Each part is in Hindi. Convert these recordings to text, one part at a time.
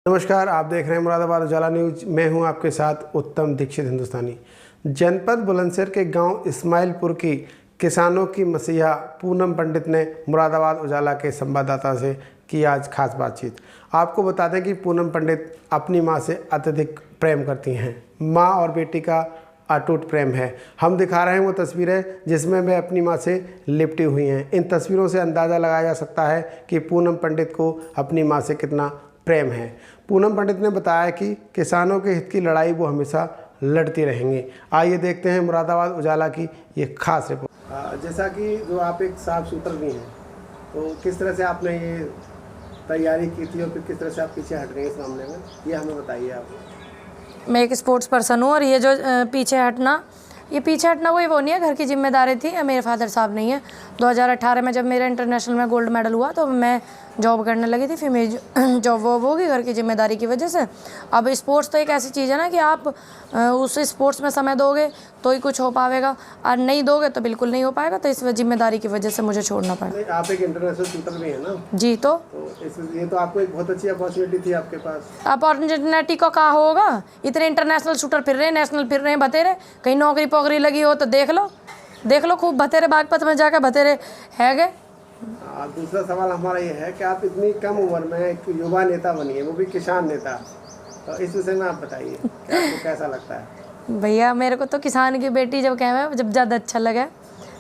नमस्कार, आप देख रहे हैं मुरादाबाद उजाला न्यूज। मैं हूं आपके साथ उत्तम दीक्षित हिंदुस्तानी। जनपद बुलंदशहर के गांव इस्माइलपुर की किसानों की मसीहा पूनम पंडित ने मुरादाबाद उजाला के संवाददाता से की आज खास बातचीत। आपको बता दें कि पूनम पंडित अपनी मां से अत्यधिक प्रेम करती हैं। मां और बेटी का अटूट प्रेम है। हम दिखा रहे हैं वो तस्वीरें जिसमें वे अपनी मां से लिपटी हुई हैं। इन तस्वीरों से अंदाज़ा लगाया जा सकता है कि पूनम पंडित को अपनी मां से कितना प्रेम है। पूनम पंडित ने बताया कि किसानों के हित की लड़ाई वो हमेशा लड़ती रहेंगी। आइए देखते हैं मुरादाबाद उजाला की ये खास रिपोर्ट। जैसा कि जो आप एक साफ शूटर भी हैं, तो किस तरह से आपने ये तैयारी की थी और फिर किस तरह से आप पीछे हट गए इस मामले में, ये हमें बताइए आप। मैं एक स्पोर्ट्स पर्सन हूँ और ये जो पीछे हटना कोई वो नहीं है, घर की जिम्मेदारी थी। मेरे फादर साहब नहीं है। 2018 में जब मेरा इंटरनेशनल में गोल्ड मेडल हुआ तो मैं जॉब करने लगी थी। फिर मेरी जॉब वॉब होगी घर की जिम्मेदारी की वजह से। अब स्पोर्ट्स तो एक ऐसी चीज़ है ना कि आप उस स्पोर्ट्स में समय दोगे तो ही कुछ हो पाएगा, और नहीं दोगे तो बिल्कुल नहीं हो पाएगा। तो इस जिम्मेदारी की वजह से मुझे छोड़ना पड़ा। आप एक इंटरनेशनल शूटर भी हैं ना? जी। तो ये तो आपको एक बहुत अच्छी अपॉर्चुनिटी थी आपके पास। अपॉर्चुनिटी को कहा होगा, इतने इंटरनेशनल शूटर फिर रहे हैं, नेशनल फिर रहे हैं, बतेरे कहीं नौकरी पोकरी लगी हो तो देख लो खूब बतेरे बागपत में जाकर बतेरे है गए। दूसरा सवाल हमारा ये है कि आप इतनी कम उम्र में एक युवा नेता बनी है, वो भी किसान नेता, तो इस विषय में आप बताइए कि आपको कैसा लगता है? भैया मेरे को तो किसान की बेटी जब कहे जब ज़्यादा अच्छा लगे।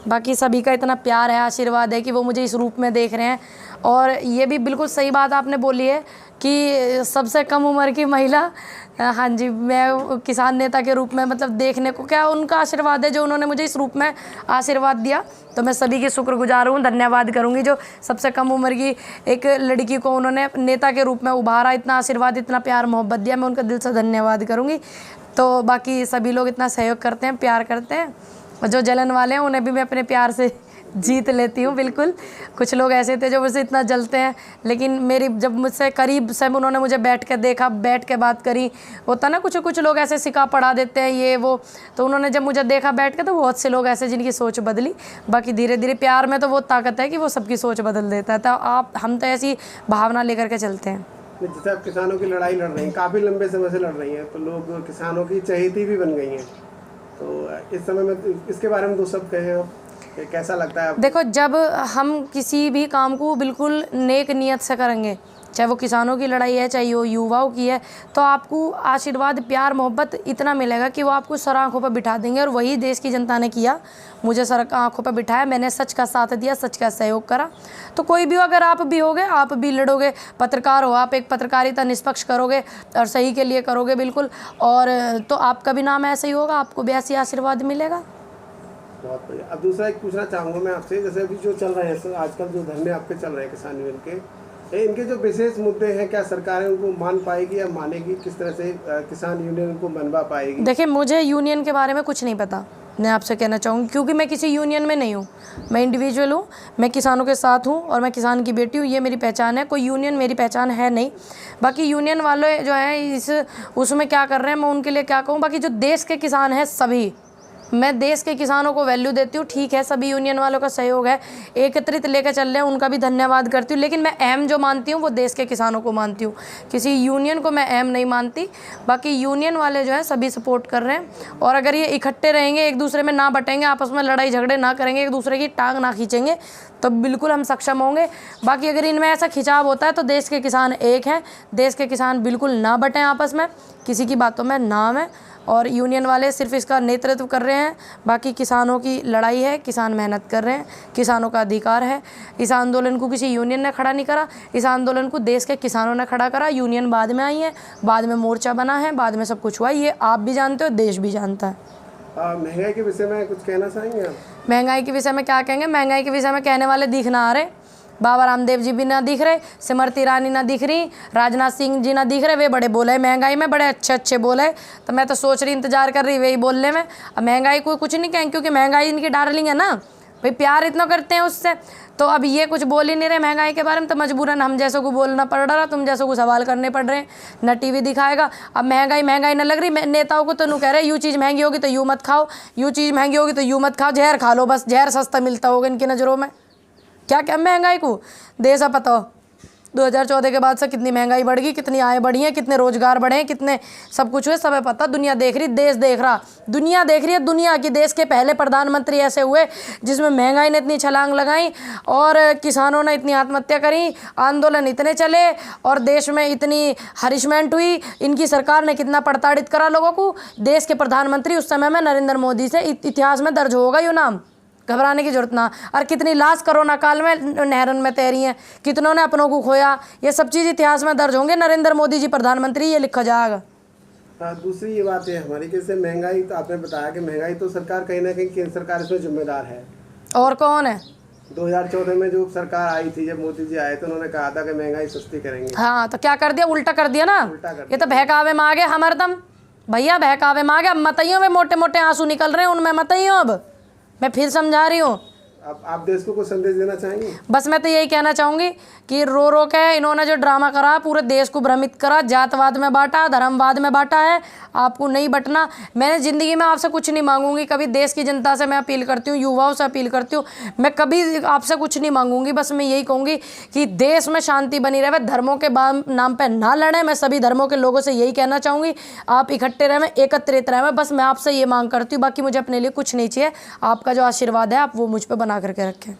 बाकी सभी का इतना प्यार है, आशीर्वाद है कि वो मुझे इस रूप में देख रहे हैं। और ये भी बिल्कुल सही बात आपने बोली है कि सबसे कम उम्र की महिला, हाँ जी, मैं किसान नेता के रूप में मतलब देखने को क्या उनका आशीर्वाद है जो उन्होंने मुझे इस रूप में आशीर्वाद दिया। तो मैं सभी की शुक्रगुजार हूँ, धन्यवाद करूँगी जो सबसे कम उम्र की एक लड़की को उन्होंने नेता के रूप में उभारा, इतना आशीर्वाद, इतना प्यार मोहब्बत दिया। मैं उनका दिल से धन्यवाद करूँगी। तो बाकी सभी लोग इतना सहयोग करते हैं, प्यार करते हैं, और जो जलन वाले हैं उन्हें भी मैं अपने प्यार से जीत लेती हूँ। बिल्कुल, कुछ लोग ऐसे थे जो मुझसे इतना जलते हैं, लेकिन मेरी जब मुझसे करीब से उन्होंने मुझे बैठ के देखा, बैठ के बात करी, होता ना कुछ लोग ऐसे सिका पढ़ा देते हैं ये वो, तो उन्होंने जब मुझे देखा बैठ के, तो बहुत से लोग ऐसे जिनकी सोच बदली। बाकी धीरे धीरे प्यार में तो वो ताकत है कि वो सबकी सोच बदल देता है। तो हम तो ऐसी भावना लेकर के चलते हैं। जैसे आप किसानों की लड़ाई लड़ रही हैं, काफ़ी लंबे समय से लड़ रही हैं, तो लोग किसानों की चहेती भी बन गई हैं, तो इस समय में इसके बारे में दो शब्द कहें आप, कैसा लगता है? देखो, जब हम किसी भी काम को बिल्कुल नेक नियत से करेंगे, चाहे वो किसानों की लड़ाई है, चाहे वो युवाओं की है, तो आपको आशीर्वाद, प्यार, मोहब्बत इतना मिलेगा कि वो आपको सर आँखों पर बिठा देंगे। और वही देश की जनता ने किया, मुझे सर आँखों पर बिठाया, मैंने सच का साथ दिया, सच का सहयोग करा। तो कोई भी, अगर आप भी होगे, आप भी लड़ोगे, पत्रकार हो आप, एक पत्रकारिता निष्पक्ष करोगे और सही के लिए करोगे बिल्कुल, और तो आपका भी नाम ऐसा ही होगा, आपको भी ऐसी आशीर्वाद मिलेगा। बहुत बढ़िया। अब दूसरा एक पूछना चाहूँगा मैं आपसे, जैसे अभी जो चल रहे हैं आजकल जो धरने आपके चल रहे हैं किसान यूनियन के, इनके जो विशेष मुद्दे हैं, क्या सरकारें उनको मान पाएगी या मानेगी? किस तरह से किसान यूनियन उनको मनवा पाएगी? देखिए, मुझे यूनियन के बारे में कुछ नहीं पता, मैं आपसे कहना चाहूँगी, क्योंकि मैं किसी यूनियन में नहीं हूँ। मैं इंडिविजुअल हूँ, मैं किसानों के साथ हूँ और मैं किसान की बेटी हूँ, ये मेरी पहचान है। कोई यूनियन मेरी पहचान है नहीं। बाकी यूनियन वाले जो हैं उसमें क्या कर रहे हैं, मैं उनके लिए क्या कहूँ। बाकी जो देश के किसान हैं सभी, मैं देश के किसानों को वैल्यू देती हूँ। ठीक है, सभी यूनियन वालों का सहयोग है, एकत्रित लेकर चल रहे हैं, उनका भी धन्यवाद करती हूँ। लेकिन मैं अहम जो मानती हूँ वो देश के किसानों को मानती हूँ, किसी यूनियन को मैं अहम नहीं मानती। बाकी यूनियन वाले जो हैं सभी सपोर्ट कर रहे हैं, और अगर ये इकट्ठे रहेंगे, एक दूसरे में ना बटेंगे, आपस में लड़ाई झगड़े ना करेंगे, एक दूसरे की टांग ना खींचेंगे, तो बिल्कुल हम सक्षम होंगे। बाकी अगर इनमें ऐसा खिंचाव होता है तो देश के किसान एक हैं, देश के किसान बिल्कुल ना बटें आपस में, किसी की बातों में नाम है, और यूनियन वाले सिर्फ इसका नेतृत्व कर रहे हैं। बाकी किसानों की लड़ाई है, किसान मेहनत कर रहे हैं, किसानों का अधिकार है। इस आंदोलन को किसी यूनियन ने खड़ा नहीं करा, इस आंदोलन को देश के किसानों ने खड़ा करा। यूनियन बाद में आई है, बाद में मोर्चा बना है, बाद में सब कुछ हुआ, ये आप भी जानते हो, देश भी जानता है। महंगाई के विषय में कुछ कहना चाहेंगे आप? महंगाई के विषय में क्या कहेंगे? महंगाई के विषय में कहने वाले दिख ना आ रहे। बाबा रामदेव जी भी ना दिख रहे, स्मृति ईरानी ना दिख रही, राजनाथ सिंह जी ना दिख रहे। वे बड़े बोले महंगाई में, बड़े अच्छे बोले, तो मैं तो सोच रही, इंतजार कर रही वही बोलने में। अब महंगाई को कुछ नहीं कहें, क्योंकि महंगाई इनकी डार्लिंग है ना भाई, प्यार इतना करते हैं उससे। तो अब ये कुछ बोल ही नहीं रहे महंगाई के बारे में, तो मजबूरन हम जैसों को बोलना पड़ रहा, तुम जैसों को सवाल करने पड़ रहे हैं, न टीवी दिखाएगा। अब महंगाई न लग रही नेताओं को, तो नू कह रहे यूँ चीज़ महंगी होगी तो यूँ मत खाओ, यूँ चीज़ महंगी होगी तो यूँ मत खाओ, जहर खा लो, बस जहर सस्ता मिलता होगा इनकी नज़रों में। क्या क्या महंगाई को देश पता हो, 2014 के बाद से कितनी महंगाई बढ़ गई, कितनी आय बढ़ी है, कितने रोजगार बढ़े हैं, कितने सब कुछ हुए, सब है पता। दुनिया देख रही, देश देख रहा, दुनिया देख रही है। दुनिया की देश के पहले प्रधानमंत्री ऐसे हुए जिसमें महंगाई ने इतनी छलांग लगाई और किसानों ने इतनी आत्महत्या करी, आंदोलन इतने चले और देश में इतनी हरिशमेंट हुई। इनकी सरकार ने कितना प्रताड़ित करा लोगों को। देश के प्रधानमंत्री उस समय में नरेंद्र मोदी से इतिहास में दर्ज होगा ये नाम, घबराने की जरूरत ना। और कितनी लाश कोरोना काल में नहरों में तैरी हैं, कितनों ने अपनों को खोया, ये सब चीज़ इतिहास में दर्ज होंगे। नरेंद्र मोदी जी प्रधानमंत्री, ये लिखा जाएगा। दूसरी ये बात है हमारी, कैसे महंगाई, तो आपने बताया कि महंगाई तो सरकार कहीं ना कहीं केंद्र सरकार इसमें जिम्मेदार है। और कौन है? 2014 में जो सरकार आई थी, जब मोदी जी आए तो उन्होंने कहा था कि महंगाई सस्ती करेंगे। हाँ, तो क्या कर दिया? उल्टा कर दिया ना। उल्टा कर ये तो बहकावे में आ गए हमारदम भैया, बहकावे में आ गए। अब मतइयों में मोटे मोटे आंसू निकल रहे हैं, उनमें मतइयों। अब मैं फिर समझा रही हूँ। अब आप देश को कुछ संदेश देना चाहेंगे? बस मैं तो यही कहना चाहूँगी कि रो रो के इन्होंने जो ड्रामा करा, पूरे देश को भ्रमित करा, जातवाद में बांटा, धर्मवाद में बांटा है। आपको नहीं बंटना। मैंने ज़िंदगी में आपसे कुछ नहीं मांगूंगी कभी। देश की जनता से मैं अपील करती हूँ, युवाओं से अपील करती हूँ, मैं कभी आपसे कुछ नहीं मांगूंगी। बस मैं यही कहूँगी कि देश में शांति बनी रहे, धर्मों के नाम पर ना लड़ें। मैं सभी धर्मों के लोगों से यही कहना चाहूँगी, आप इकट्ठे रहें, एकत्रित रहें। बस मैं आपसे ये मांग करती हूँ, बाकी मुझे अपने लिए कुछ नहीं चाहिए। आपका जो आशीर्वाद है आप वो मुझ पर बना करके रखें।